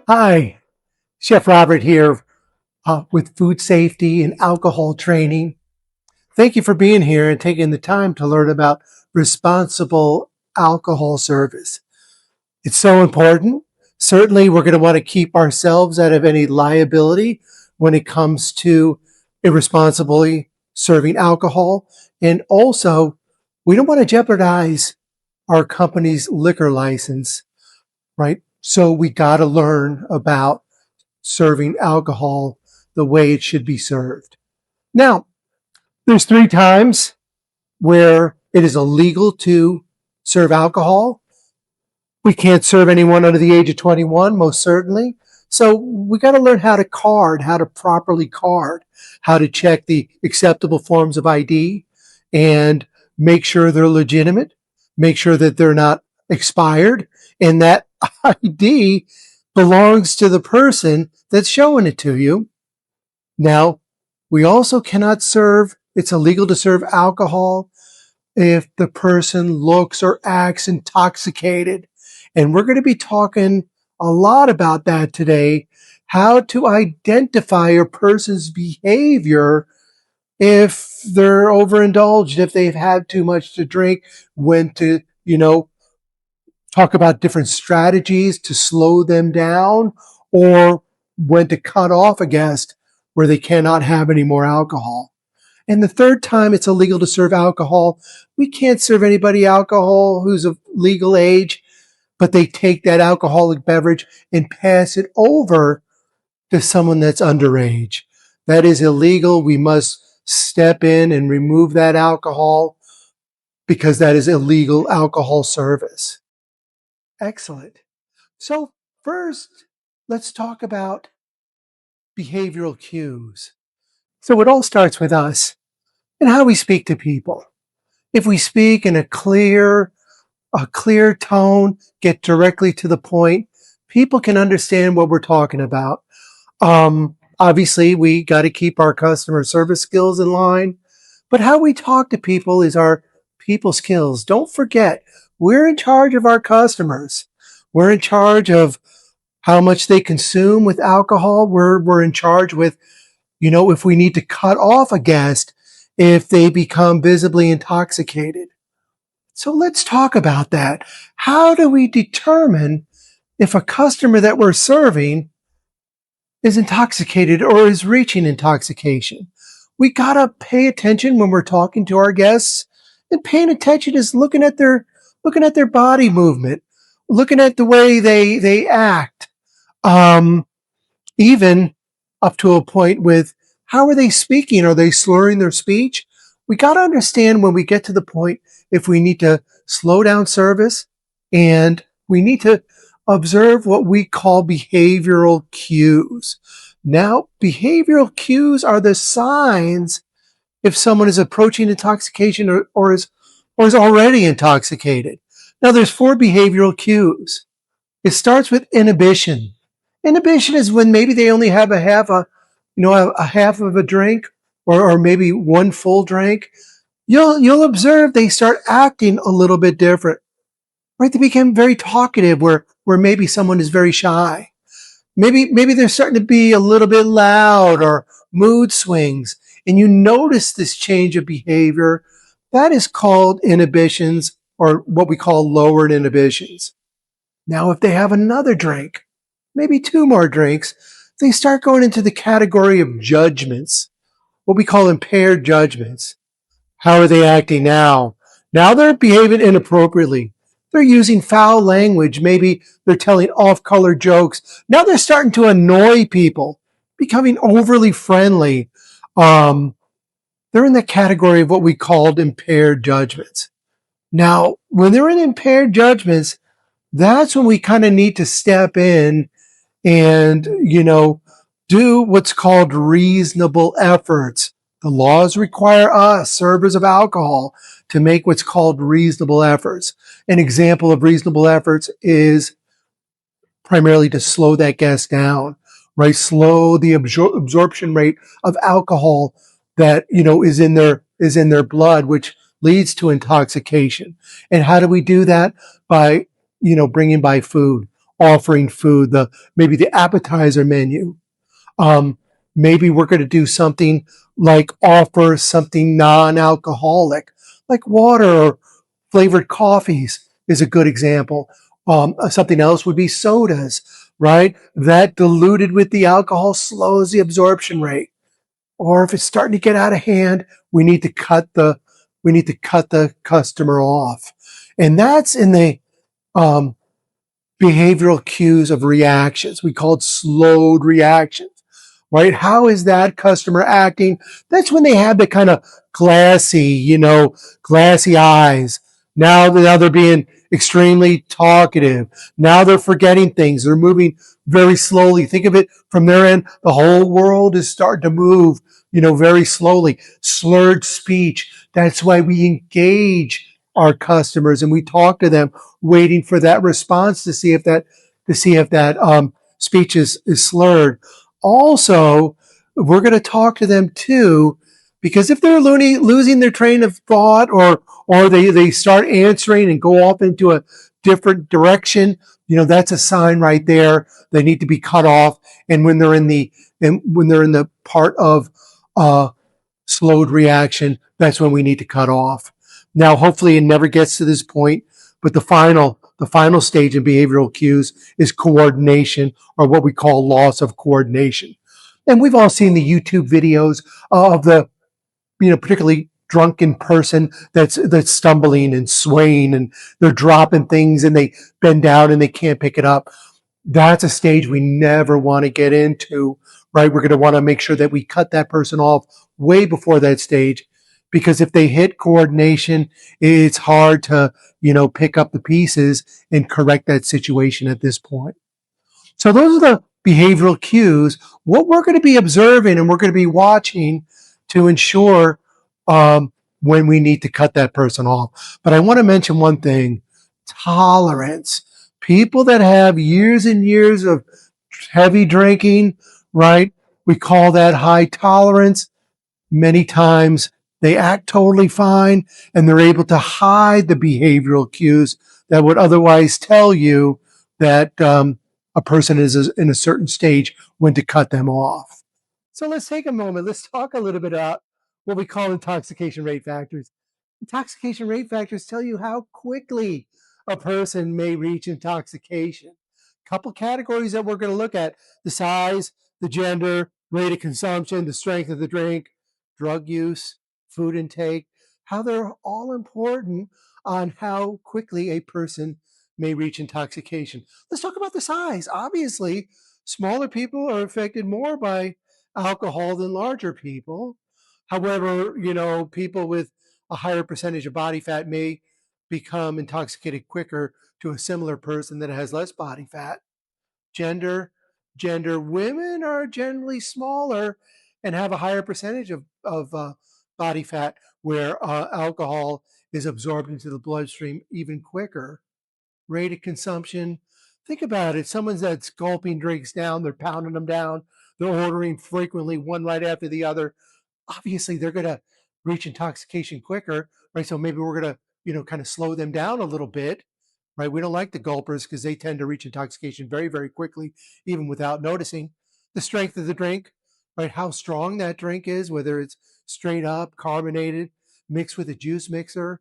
Hi, Chef Robert here with food safety and alcohol training. Thank you for being here and taking the time to learn about responsible alcohol service. It's so important. Certainly, we're going to want to keep ourselves out of any liability when it comes to irresponsibly serving alcohol. And also, we don't want to jeopardize our company's liquor license, right? So we got to learn about serving alcohol the way it should be served. Now, there's 3 times where it is illegal to serve alcohol. We can't serve anyone under the age of 21, most certainly. So we got to learn how to properly card, how to check the acceptable forms of ID and make sure they're legitimate, make sure that they're not expired, and that ID belongs to the person that's showing it to you. Now, we also cannot it's illegal to serve alcohol if the person looks or acts intoxicated. And we're going to be talking a lot about that today, how to identify a person's behavior if they're overindulged, if they've had too much to drink, when to, talk about different strategies to slow them down, or when to cut off a guest where they cannot have any more alcohol. And the 3rd time it's illegal to serve alcohol, we can't serve anybody alcohol who's of legal age, but they take that alcoholic beverage and pass it over to someone that's underage. That is illegal. We must step in and remove that alcohol because that is illegal alcohol service. Excellent. So first, let's talk about behavioral cues. So it all starts with us and how we speak to people. If we speak in a clear tone, get directly to the point, people can understand what we're talking about. Obviously, we got to keep our customer service skills in line, but how we talk to people is our people skills. Don't forget, we're in charge of our customers. We're in charge of how much they consume with alcohol. We're in charge with, if we need to cut off a guest if they become visibly intoxicated. So let's talk about that. How do we determine if a customer that we're serving is intoxicated or is reaching intoxication? We gotta pay attention when we're talking to our guests, and paying attention is looking at their body movement, looking at the way they act, even up to a point with how are they speaking? Are they slurring their speech? We got to understand when we get to the point if we need to slow down service, and we need to observe what we call behavioral cues. Now, behavioral cues are the signs if someone is approaching intoxication or is already intoxicated. Now, there's 4 behavioral cues. It starts with inhibition. Inhibition is when maybe they only have a half of a drink, or maybe one full drink. You'll observe they start acting a little bit different, right? They become very talkative where maybe someone is very shy. Maybe they're starting to be a little bit loud, or mood swings, and you notice this change of behavior. That is called inhibitions, or what we call lowered inhibitions. Now, if they have another drink, maybe 2 more drinks, they start going into the category of judgments, what we call impaired judgments. How are they acting now? Now they're behaving inappropriately. They're using foul language. Maybe they're telling off-color jokes. Now they're starting to annoy people, becoming overly friendly. They're in the category of what we called impaired judgments. Now, when they're in impaired judgments, that's when we kind of need to step in and, do what's called reasonable efforts. The laws require us, servers of alcohol, to make what's called reasonable efforts. An example of reasonable efforts is primarily to slow that guest down, right? Slow the absorption rate of alcohol that, is in their blood, which leads to intoxication. And how do we do that? By, bringing by food. offering food, the maybe the appetizer menu. Um, Maybe we're going to do something like offer something non-alcoholic, like water or flavored coffees is a good example. Something else would be sodas, right? That diluted with the alcohol slows the absorption rate. Or if it's starting to get out of hand, we need to cut the customer off, and that's in the um, behavioral cues of reactions. We call it slowed reactions, right? How is that customer acting? That's when they have the kind of glassy, glassy eyes. Now they're being extremely talkative. Now they're forgetting things. They're moving very slowly. Think of it from their end. The whole world is starting to move, very slowly. Slurred speech. That's why we engage our customers and we talk to them, waiting for that response to see if that speech is slurred. Also, we're going to talk to them too, because if they're losing their train of thought, or they start answering and go off into a different direction, that's a sign right there. They need to be cut off. And when they're in the part of uh, slowed reaction, that's when we need to cut off. Now, hopefully, it never gets to this point, but the final stage in behavioral cues is coordination, or what we call loss of coordination. And we've all seen the YouTube videos of the particularly drunken person that's stumbling and swaying, and they're dropping things and they bend down and they can't pick it up. That's a stage we never want to get into, right? We're going to want to make sure that we cut that person off way before that stage, because if they hit coordination, it's hard to, pick up the pieces and correct that situation at this point. So those are the behavioral cues, what we're going to be observing and we're going to be watching to ensure when we need to cut that person off. But I want to mention one thing: tolerance. People that have years and years of heavy drinking, right? We call that high tolerance. Many times they act totally fine and they're able to hide the behavioral cues that would otherwise tell you that a person is in a certain stage when to cut them off. So let's take a moment. Let's talk a little bit about what we call intoxication rate factors. Intoxication rate factors tell you how quickly a person may reach intoxication. Couple categories that we're going to look at: the size, the gender, rate of consumption, the strength of the drink, drug use, food intake, how they're all important on how quickly a person may reach intoxication. Let's talk about the size. Obviously, smaller people are affected more by alcohol than larger people. However, people with a higher percentage of body fat may become intoxicated quicker to a similar person that has less body fat. Gender, women are generally smaller and have a higher percentage of body fat, where alcohol is absorbed into the bloodstream even quicker. Rate of consumption. Think about it. Someone that's gulping drinks down, they're pounding them down, they're ordering frequently, one right after the other. Obviously, they're going to reach intoxication quicker, right? So maybe we're going to, kind of slow them down a little bit, right? We don't like the gulpers because they tend to reach intoxication very, very quickly, even without noticing. The strength of the drink, right? How strong that drink is, whether it's straight up, carbonated, mixed with a juice mixer,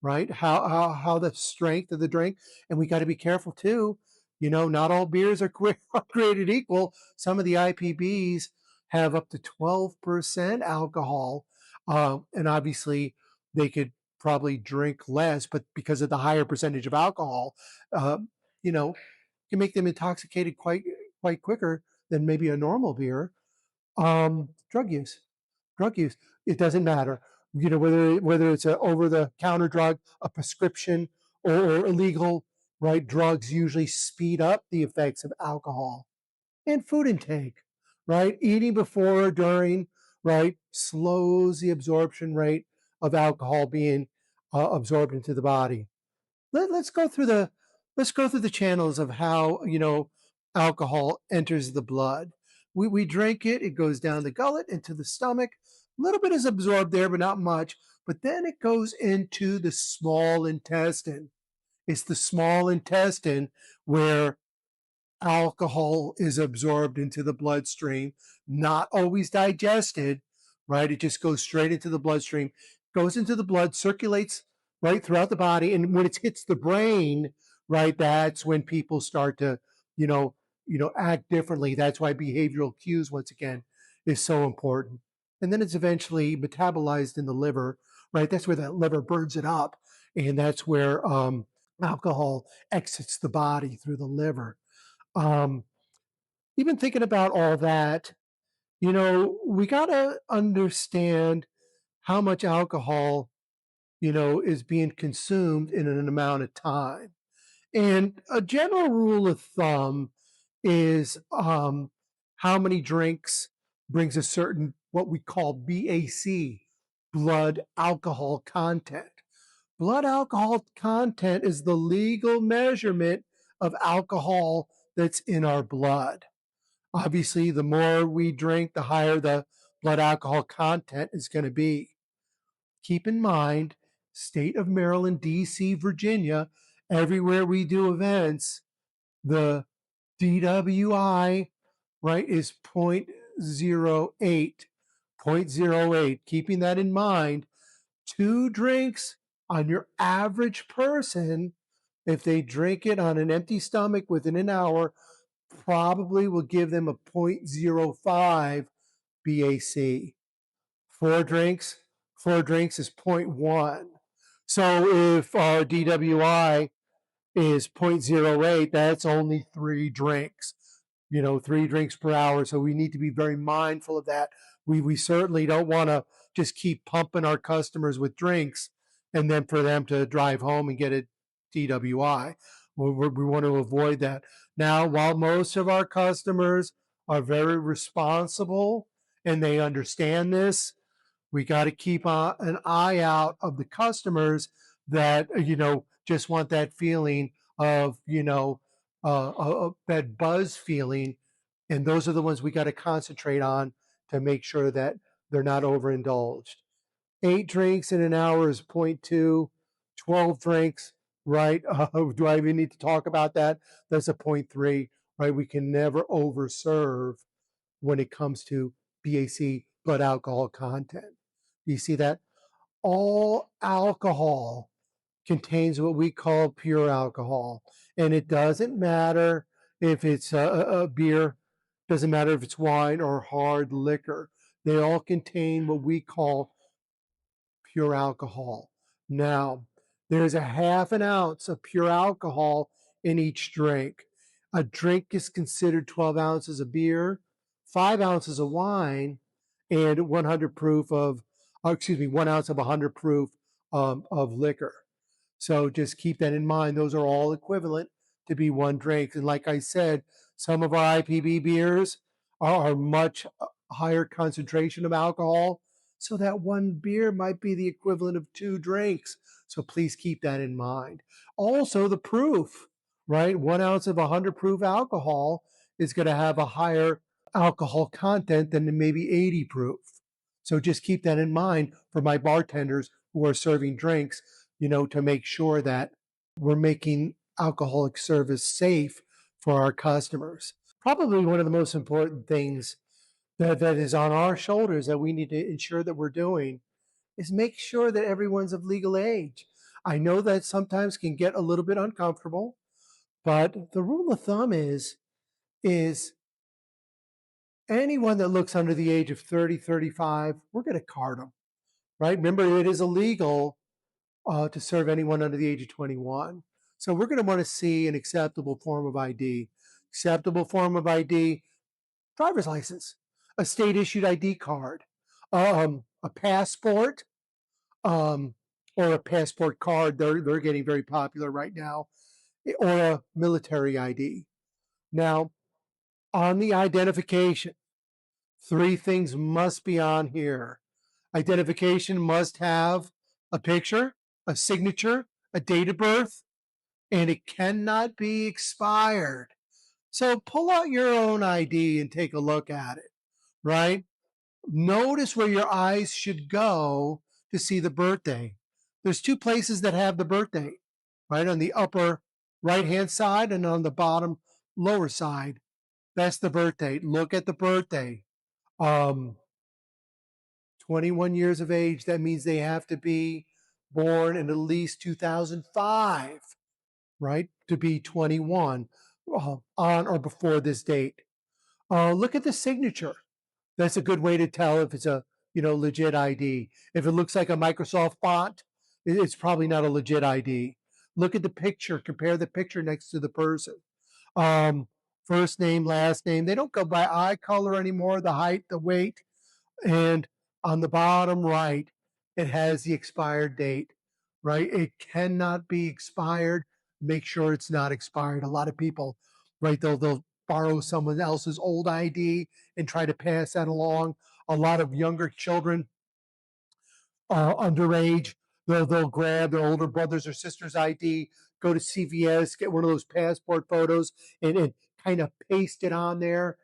right? How the strength of the drink. And we got to be careful too. Not all beers are created equal. Some of the IPBs have up to 12% alcohol. And obviously, they could probably drink less, but because of the higher percentage of alcohol, uh, you know, can make them intoxicated quite quicker than maybe a normal beer. Drug use, it doesn't matter. Whether it's a over the counter drug, a prescription, or illegal, right? Drugs usually speed up the effects of alcohol. And food intake, right? Eating before or during, right, slows the absorption rate of alcohol being absorbed into the body. Let's go through the channels of how alcohol enters the blood. We drink it; it goes down the gullet into the stomach. A little bit is absorbed there, but not much. But then it goes into the small intestine. It's the small intestine where alcohol is absorbed into the bloodstream, not always digested, right? It just goes straight into the bloodstream, goes into the blood, circulates right throughout the body. And when it hits the brain, right, that's when people start to, you know, act differently. That's why behavioral cues, once again, is so important. And then it's eventually metabolized in the liver, right? That's where that liver burns it up. And that's where alcohol exits the body through the liver. Um, Even thinking about all that, we got to understand how much alcohol, is being consumed in an amount of time. And a general rule of thumb is how many drinks brings a certain, what we call BAC, blood alcohol content. Blood alcohol content is the legal measurement of alcohol that's in our blood. Obviously, the more we drink, the higher the blood alcohol content is going to be. Keep in mind, state of Maryland, DC, Virginia, everywhere we do events, the DWI, right, is 0.08. 0.08. Keeping that in mind, 2 drinks on your average person, if they drink it on an empty stomach within an hour, probably will give them a 0.05 BAC. 4 drinks, 4 drinks is zero point 0.1. So if our DWI is zero point 0.08, that's only 3 drinks. 3 drinks per hour. So we need to be very mindful of that. We certainly don't want to just keep pumping our customers with drinks and then for them to drive home and get a DWI. We want to avoid that. Now, while most of our customers are very responsible and they understand this, we got to keep an eye out of the customers that, just want that feeling of, that buzz feeling. And those are the ones we got to concentrate on to make sure that they're not overindulged. 8 drinks in an hour is zero point 0.2. 12 drinks, right? Do I even need to talk about that? That's a 0.3, right? We can never overserve when it comes to BAC, blood alcohol content. Do you see that? All alcohol contains what we call pure alcohol. And it doesn't matter if it's a beer, doesn't matter if it's wine or hard liquor. They all contain what we call pure alcohol. Now, there's a half an ounce of pure alcohol in each drink. A drink is considered 12 ounces of beer, 5 ounces of wine, and 100 proof of, 1 ounce of 100 proof of liquor. So just keep that in mind. Those are all equivalent to be 1 drink. And like I said, some of our IPB beers are much higher concentration of alcohol. So that 1 beer might be the equivalent of 2 drinks. So please keep that in mind. Also, the proof, right? 1 ounce of 100 proof alcohol is going to have a higher alcohol content than maybe 80 proof. So just keep that in mind for my bartenders who are serving drinks, to make sure that we're making alcoholic service safe for our customers. Probably one of the most important things that is on our shoulders that we need to ensure that we're doing is make sure that everyone's of legal age. I know that sometimes can get a little bit uncomfortable, but the rule of thumb is anyone that looks under the age of 30, 35, we're going to card them, right? Remember, it is illegal to serve anyone under the age of 21. So we're going to want to see an acceptable form of ID. Acceptable form of ID, driver's license, a state issued ID card, a passport, or a passport card. They're getting very popular right now, or a military ID. Now, on the identification, 3 things must be on here. Identification must have a picture, a signature, a date of birth, and it cannot be expired. So pull out your own ID and take a look at it, right? Notice where your eyes should go to see the birthday. There's 2 places that have the birthday, right? On the upper right hand side and on the bottom lower side. That's the birth date. Look at the birthday. Um, 21 years of age. That means they have to be born in at least 2005, right? To be 21 on or before this date. Look at the signature. That's a good way to tell if it's a legit ID. If it looks like a Microsoft font, it's probably not a legit ID. Look at the picture. Compare the picture next to the person. Um, First name, last name. They don't go by eye color anymore. The height, the weight, and on the bottom right, it has the expired date. Right? It cannot be expired. Make sure it's not expired. A lot of people, right? They'll borrow someone else's old ID and try to pass that along. A lot of younger children, underage, they'll grab their older brother's or sister's ID, go to CVS, get one of those passport photos, and kind of paste it on there.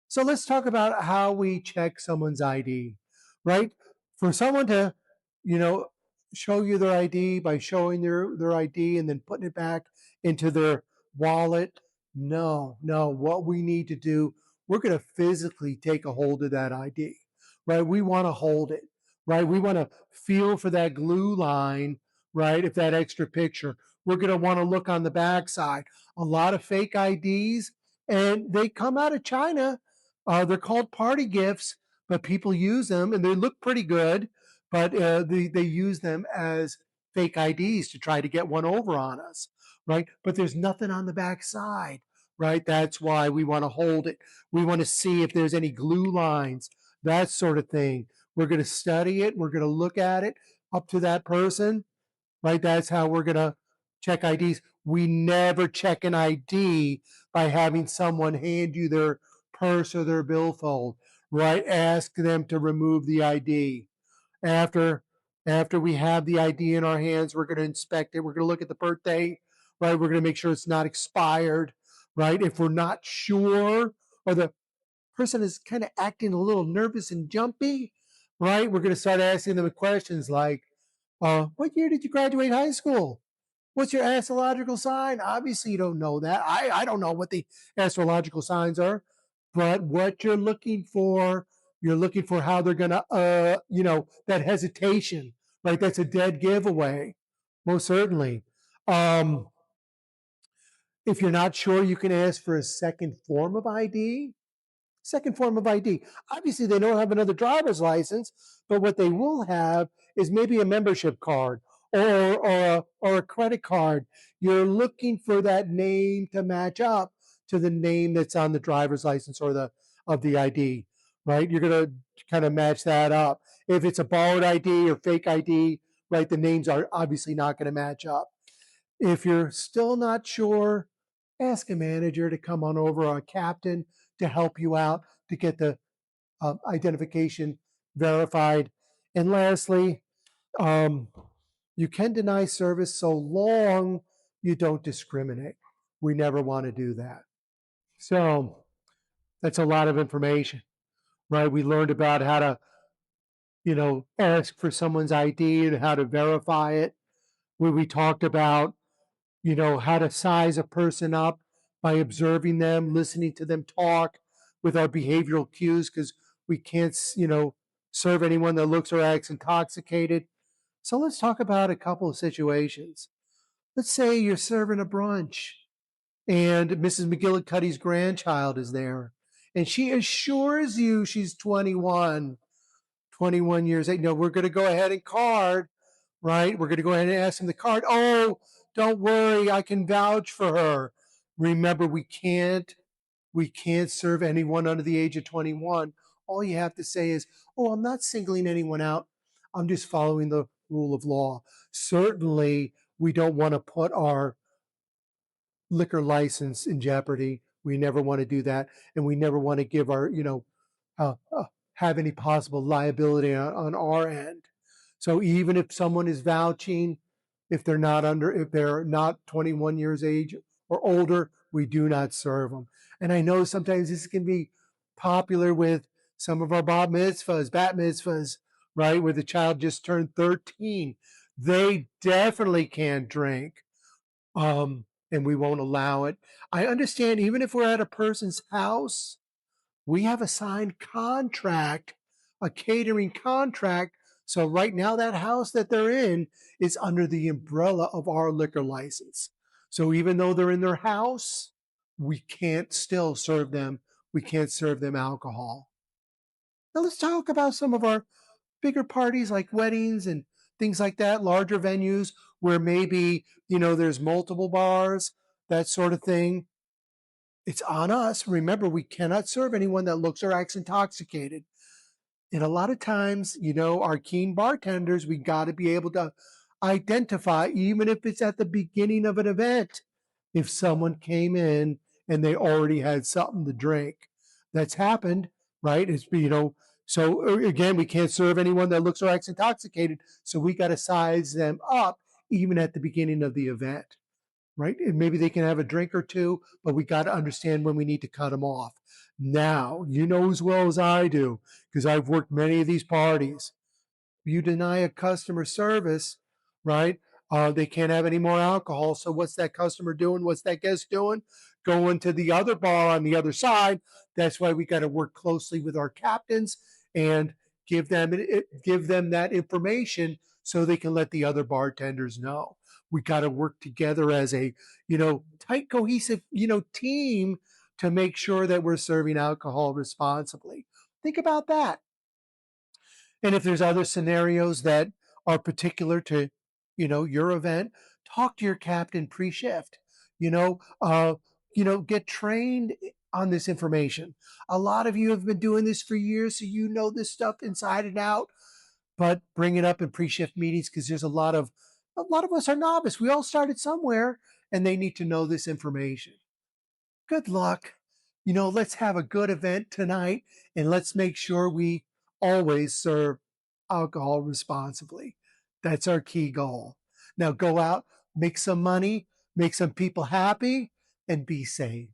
So let's talk about how we check someone's ID, right? For someone to, you know, show you their ID by showing their ID and then putting it back into their wallet. No, no. What we need to do, we're going to physically take a hold of that ID, right? We want to hold it, right? We want to feel for that glue line, right? If that extra picture, we're going to want to look on the backside. A lot of fake IDs, and they come out of China. They're called party gifts, but people use them and they look pretty good, but they use them as fake IDs to try to get one over on us, right? But there's nothing on the back side, right? That's why we want to hold it. We want to see if there's any glue lines, that sort of thing. We're going to study it. We're going to look at it up to that person, right? That's how we're going to check IDs. We never check an ID by having someone hand you their purse or their billfold, right? Ask them to remove the ID. After after we have the ID in our hands, we're going to inspect it. We're going to look at the birthday, right? We're going to make sure it's not expired, right? If we're not sure or the person is kind of acting a little nervous and jumpy, right? We're going to start asking them questions like, what year did you graduate high school? What's your astrological sign? Obviously, you don't know that. I don't know what the astrological signs are, but what you're looking for how they're going to, that hesitation, right? That's a dead giveaway, most certainly. Um, if you're not sure, you can ask for a second form of ID. Second form of ID. Obviously, they don't have another driver's license, but what they will have is maybe a membership card or a credit card. You're looking for that name to match up to the name that's on the driver's license or the ID, right? You're going to kind of match that up. If it's a borrowed ID or fake ID, right, the names are obviously not going to match up. If you're still not sure, ask a manager to come on over or a captain to help you out to get the identification verified. And lastly, um, you can deny service so long you don't discriminate. We never want to do that. So that's a lot of information, right? We learned about how to, ask for someone's ID and how to verify it. We talked about how to size a person up by observing them, listening to them talk with our behavioral cues because we can't, serve anyone that looks or acts intoxicated. So let's talk about a couple of situations. Let's say you're serving a brunch and Mrs. McGillicuddy's grandchild is there and she assures you she's 21 years old. No, we're going to go ahead and card, right? We're going to go ahead and ask him the card. Oh, don't worry, I can vouch for her. Remember, we can't serve anyone under the age of 21. All you have to say is, oh, I'm not singling anyone out. I'm just following the rule of law. Certainly, we don't want to put our liquor license in jeopardy. We never want to do that. And we never want to give our, uh, uh, have any possible liability on our end. So even if someone is vouching, if they're not 21 years age or older, we do not serve them. And I know sometimes this can be popular with some of our bat mitzvahs, right? Where the child just turned 13. They definitely can't drink. and we won't allow it. I understand even if we're at a person's house, we have a signed contract, a catering contract. So right now that house that they're in is under the umbrella of our liquor license. So even though they're in their house, we can't still serve them. We can't serve them alcohol. Now let's talk about some of our bigger parties like weddings and things like that, larger venues where maybe, there's multiple bars, that sort of thing. It's on us. Remember, we cannot serve anyone that looks or acts intoxicated. And a lot of times, our keen bartenders, we got to be able to identify, even if it's at the beginning of an event, if someone came in and they already had something to drink. That's happened, right? So again, we can't serve anyone that looks or acts intoxicated. So we got to size them up even at the beginning of the event, right? And maybe they can have a drink or two, but we got to understand when we need to cut them off. Now, you know as well as I do, because I've worked many of these parties. You deny a customer service, right? They can't have any more alcohol. So what's that customer doing? What's that guest doing? Going to the other bar on the other side. That's why we got to work closely with our captains and give them that information so they can let the other bartenders know. We got to work together as a tight, cohesive team to make sure that we're serving alcohol responsibly. Think about that. And if there's other scenarios that are particular to, your event, talk to your captain pre-shift. You know, uh, get trained on this information. A lot of you have been doing this for years, so you know this stuff inside and out. But bring it up in pre-shift meetings because there's a lot of us are novice. We all started somewhere, and they need to know this information. Good luck. Let's have a good event tonight and let's make sure we always serve alcohol responsibly. That's our key goal. Now go out, make some money, make some people happy, and be safe.